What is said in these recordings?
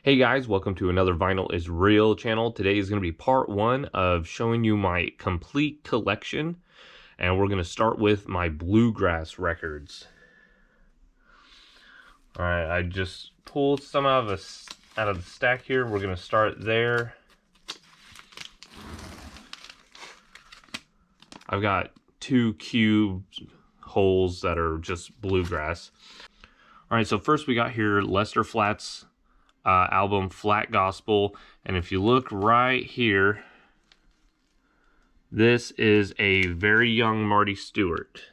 Hey guys, welcome to another Vinyl is Real channel. Today is going to be part one of showing you my complete collection, and we're going to start with my Bluegrass records. Alright, I just pulled some out of the stack here. We're going to start there. I've got two cube holes that are just Bluegrass. Alright, so first we got here Lester Flatt's album Flat Gospel, and if you look right here, this is a very young Marty Stewart.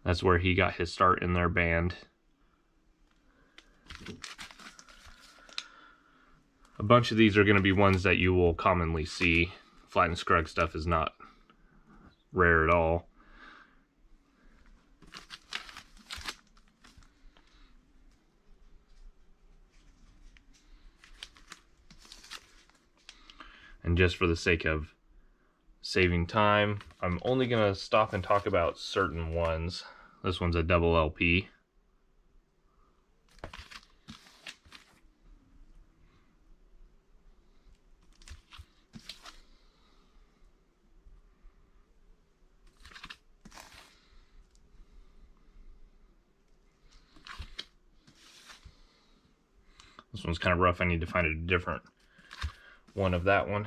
That's where he got his start in their band. A bunch of these are going to be ones that you will commonly see. Flat and Scruggs stuff is not rare at all. And just for the sake of saving time, I'm only going to stop and talk about certain ones. This one's a double LP. This one's kind of rough. I need to find a different one of that one.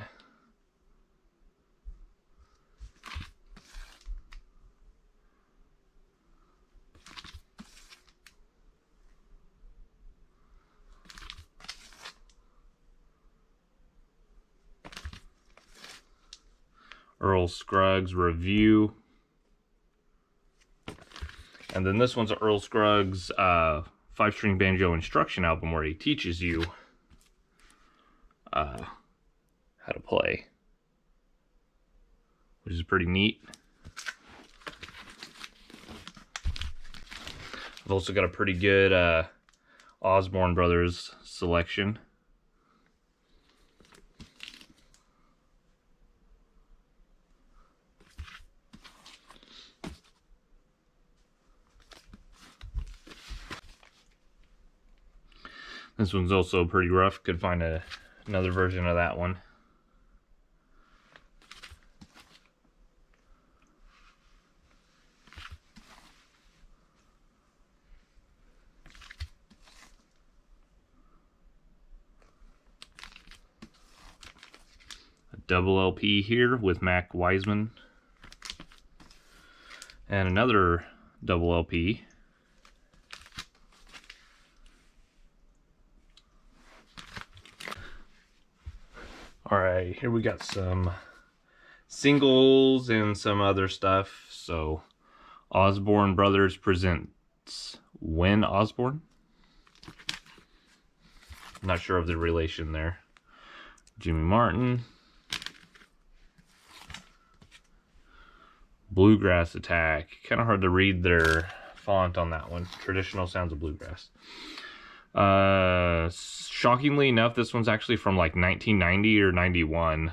Earl Scruggs Review. And then this one's Earl Scruggs 5-string banjo instruction album, where he teaches you how to play, which is pretty neat. I've also got a pretty good Osborne Brothers selection. This one's also pretty rough. Could find another version of that one. A double LP here with Mac Wiseman. And another double LP. Alright, here we got some singles and some other stuff. So, Osborne Brothers presents When Osborne. Not sure of the relation there. Jimmy Martin. Bluegrass Attack. Kind of hard to read their font on that one. Traditional Sounds of Bluegrass. Shockingly enough, this one's actually from like 1990 or 91.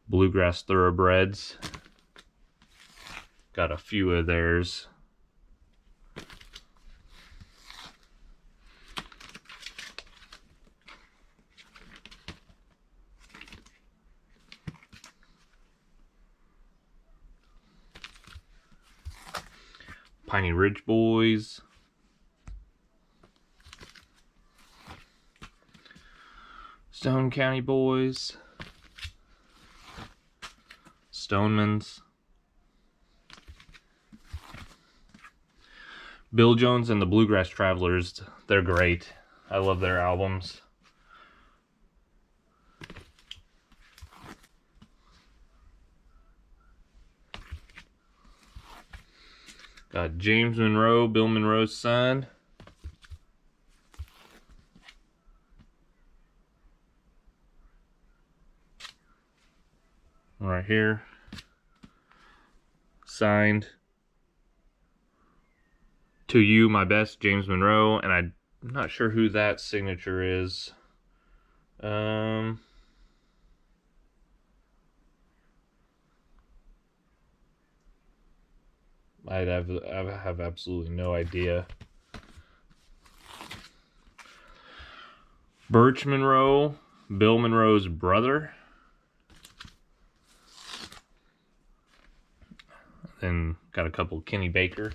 Bluegrass Thoroughbreds. Got a few of theirs. Piney Ridge Boys. Stone County Boys. Stonemans. Bill Jones and the Bluegrass Travelers. They're great. I love their albums. Got James Monroe, Bill Monroe's son. Right here. Signed. To You, My Best, James Monroe. And I'm not sure who that signature is. I have absolutely no idea. Birch Monroe, Bill Monroe's brother. Then got a couple Kenny Baker.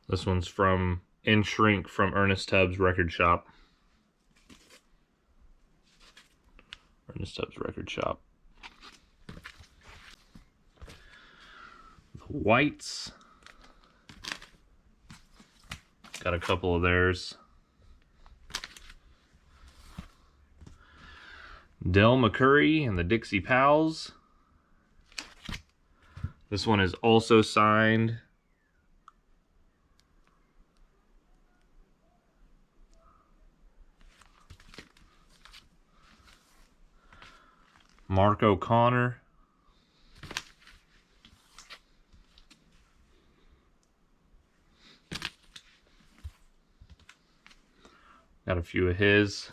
This one's from In Shrink from Ernest Tubbs Record Shop. Ernest Tubbs Record Shop. The Whites. Got a couple of theirs. Del McCurry and the Dixie Pals. This one is also signed. Mark O'Connor. Got a few of his.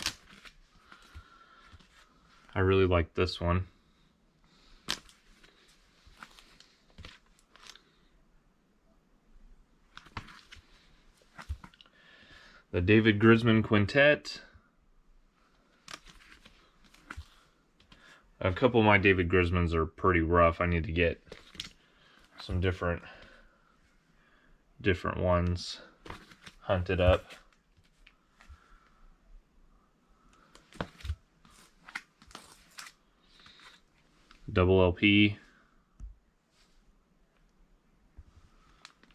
I really like this one. The David Grisman Quintet. A couple of my David Grismans are pretty rough. I need to get some different ones hunted up. Double LP.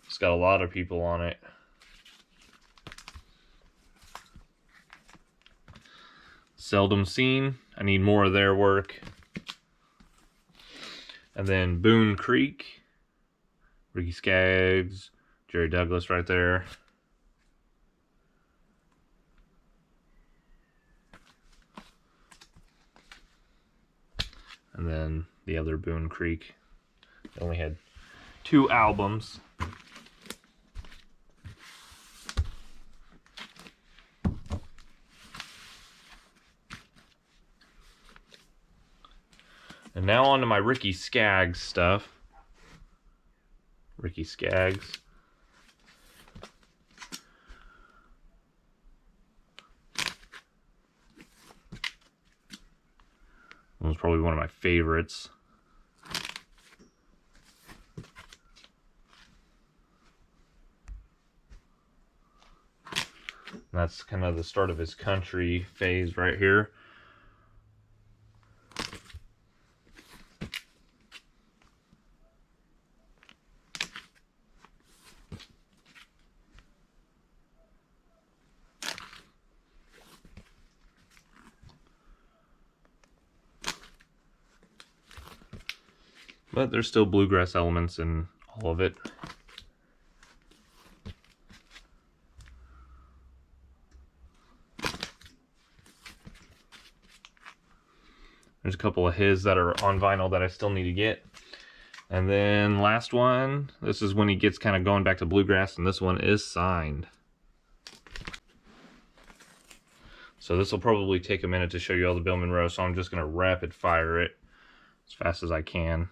It's got a lot of people on it. Seldom Seen. I need more of their work. And then Boone Creek. Ricky Skaggs. Jerry Douglas right there. And then the other Boone Creek. They only had 2 albums. And now on to my Ricky Skaggs stuff. Ricky Skaggs. That was probably one of my favorites. And that's kind of the start of his country phase right here. But there's still bluegrass elements in all of it. There's a couple of his that are on vinyl that I still need to get. And then last one, this is when he gets kind of going back to bluegrass, and this one is signed. So this will probably take a minute to show you all the Bill Monroe, so I'm just going to rapid fire it as fast as I can.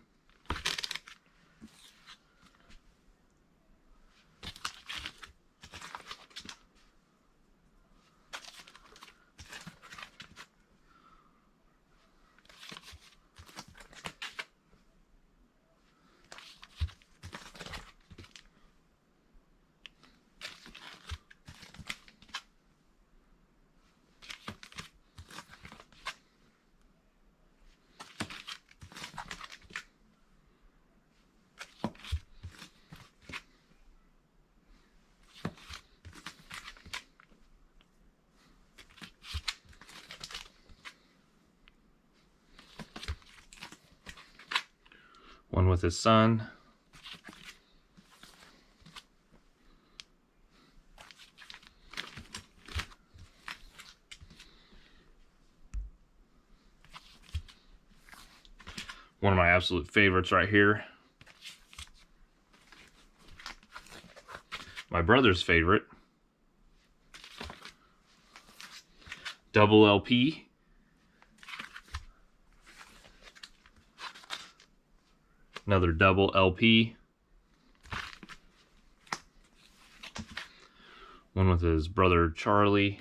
One with his son. One of my absolute favorites right here. My brother's favorite. Double LP Another double LP. One with his brother Charlie.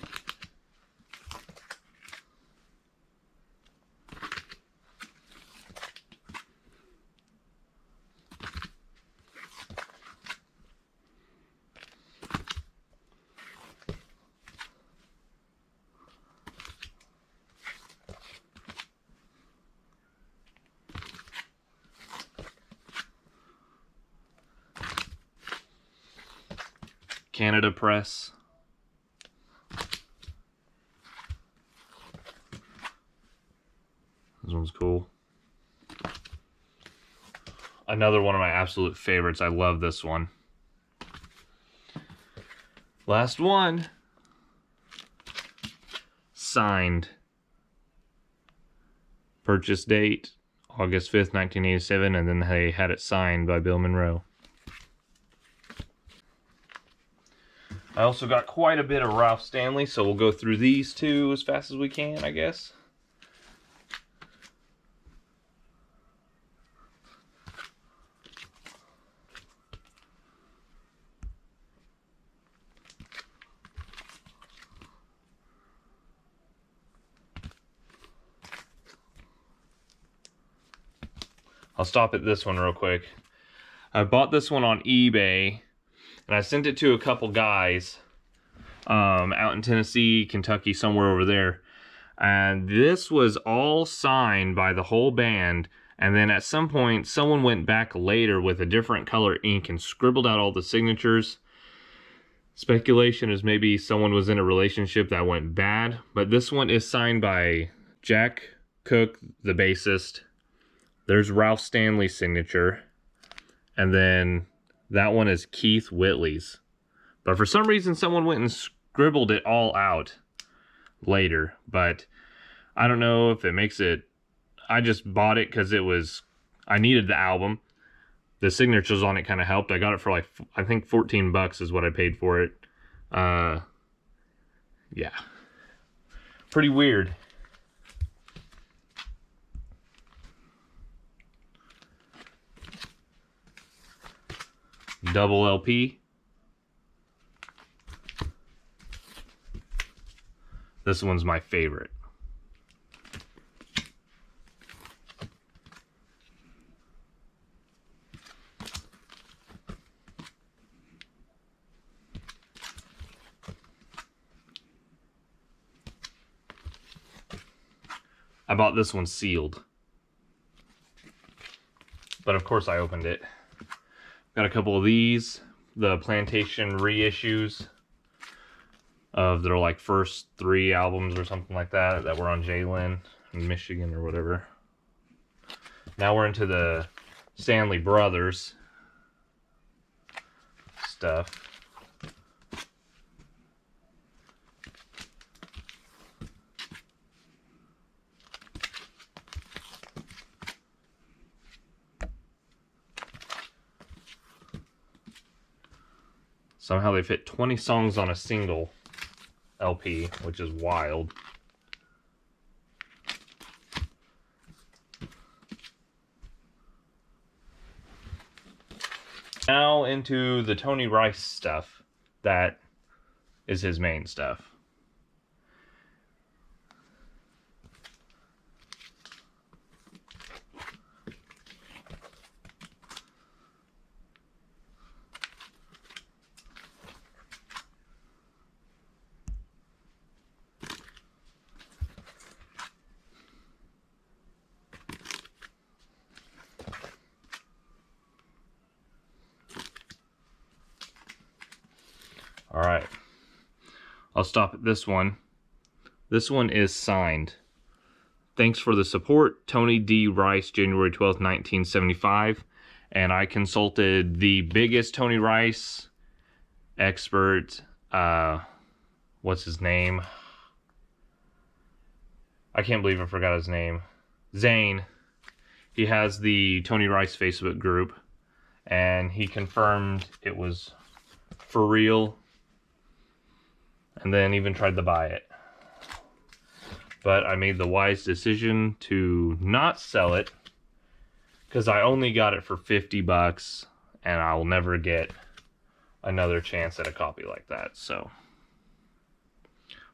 Canada Press. This one's cool. Another one of my absolute favorites. I love this one. Last one. Signed. Purchase date, August 5th, 1987, and then they had it signed by Bill Monroe. I also got quite a bit of Ralph Stanley, so we'll go through these two as fast as we can, I guess. I'll stop at this one real quick. I bought this one on eBay, and I sent it to a couple guys out in Tennessee, Kentucky, somewhere over there. And this was all signed by the whole band. And then at some point, someone went back later with a different color ink and scribbled out all the signatures. Speculation is maybe someone was in a relationship that went bad. But this one is signed by Jack Cook, the bassist. There's Ralph Stanley's signature. And then that one is Keith Whitley's. But for some reason, someone went and scribbled it all out later. But I don't know if it makes it... I just bought it because I needed the album. The signatures on it kind of helped. I got it for like, I think 14 bucks is what I paid for it. Yeah. Pretty weird. Double LP. This one's my favorite. I bought this one sealed. But of course I opened it. Got a couple of these, the Plantation reissues of their like first 3 albums or something like that were on Jalen in Michigan or whatever. Now we're into the Stanley Brothers stuff. Somehow they fit 20 songs on a single LP, which is wild. Now into the Tony Rice stuff. That is his main stuff. All right, I'll stop at this one. This one is signed. Thanks for the support, Tony D. Rice, January 12th, 1975. And I consulted the biggest Tony Rice expert. What's his name? I can't believe I forgot his name. Zane. He has the Tony Rice Facebook group. And he confirmed it was for real. And then even tried to buy it. But I made the wise decision to not sell it because I only got it for 50 bucks and I'll never get another chance at a copy like that. So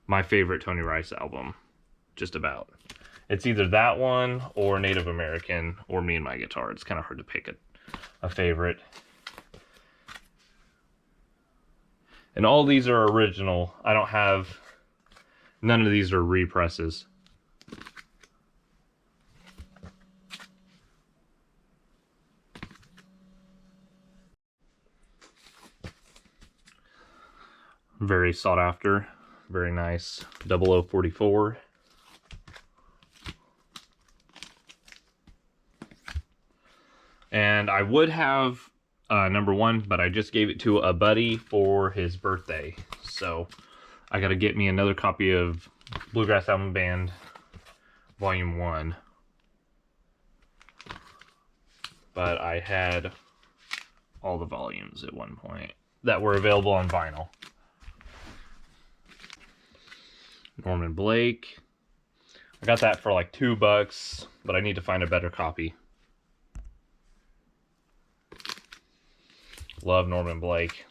my favorite Tony Rice album, just about. It's either that one or Native American or Me and My Guitar. It's kind of hard to pick a favorite. And all these are original. I don't have, none of these are represses. Very sought after, very nice 0044. And I would have number 1, but I just gave it to a buddy for his birthday. So I got to get me another copy of Bluegrass Album Band Volume 1. But I had all the volumes at one point that were available on vinyl. Norman Blake. I got that for like $2, but I need to find a better copy. Love Norman Blake.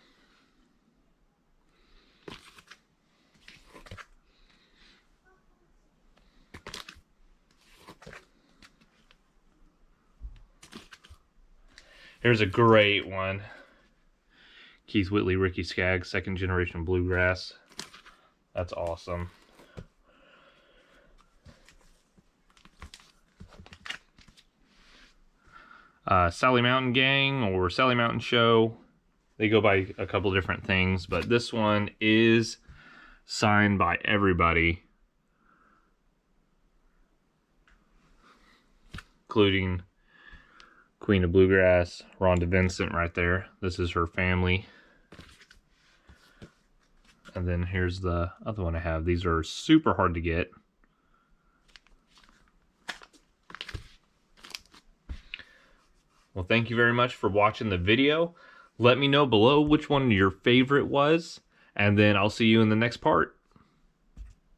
Here's a great one. Keith Whitley, Ricky Skaggs, Second Generation Bluegrass. That's awesome. Sally Mountain Gang or Sally Mountain Show. They go by a couple different things, but this one is signed by everybody, including Queen of Bluegrass, Rhonda Vincent right there. This is her family. And then here's the other one I have. These are super hard to get. Well, thank you very much for watching the video. Let me know below which one your favorite was, and then I'll see you in the next part.